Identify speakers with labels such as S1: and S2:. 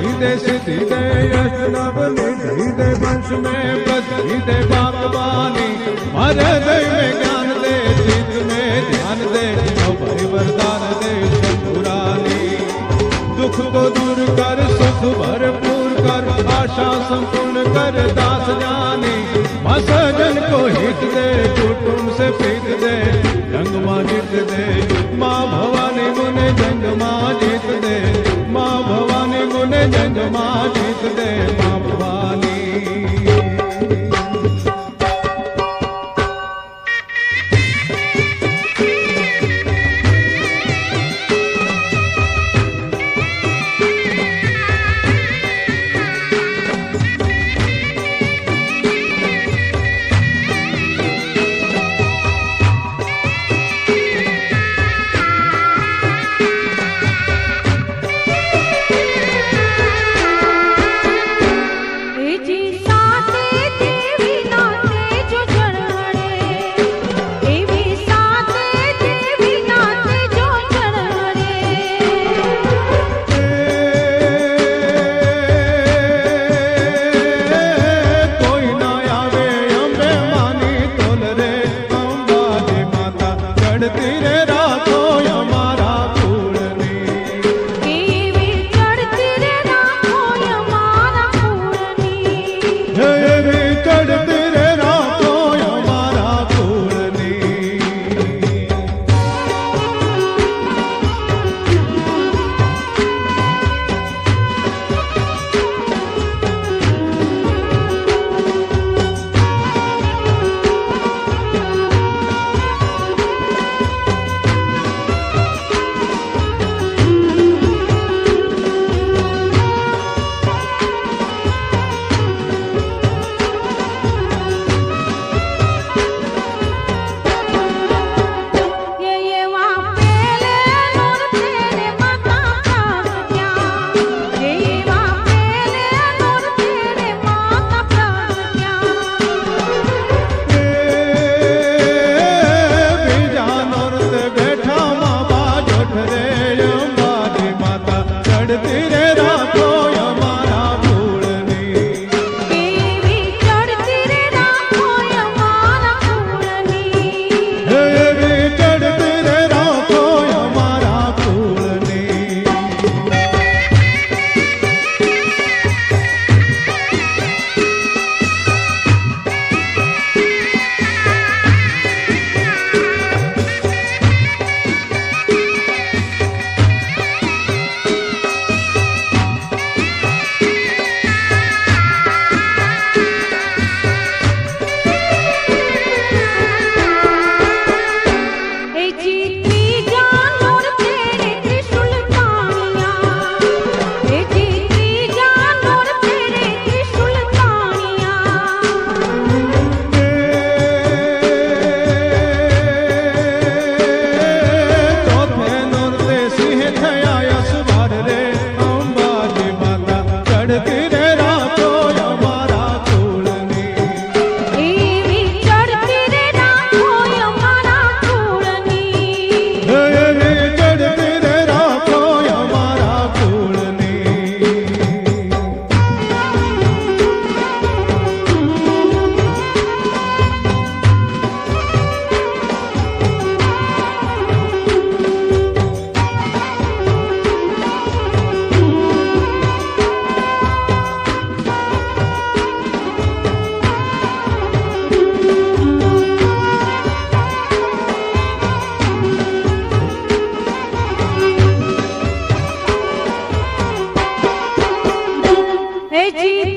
S1: रिद्धि दे सिद्धि दे यश नभ निधि दे वंश में वृद्धि दे बागवानी हर दय में ज्ञान दे चित में ध्यान दे भय वरदान दे शंभुरानी दुख को दूर कर सुख भरपूर कर आशा संपूर्ण कर दास जानी माँ सजन को हित दे कुटुंब से प्रीत दे जंग माँ जीत दे माँ भवानी मुने जंग माँ जीत दे माँ भवानी मुने जंग माँ जीत दे माँ भवानी
S2: जी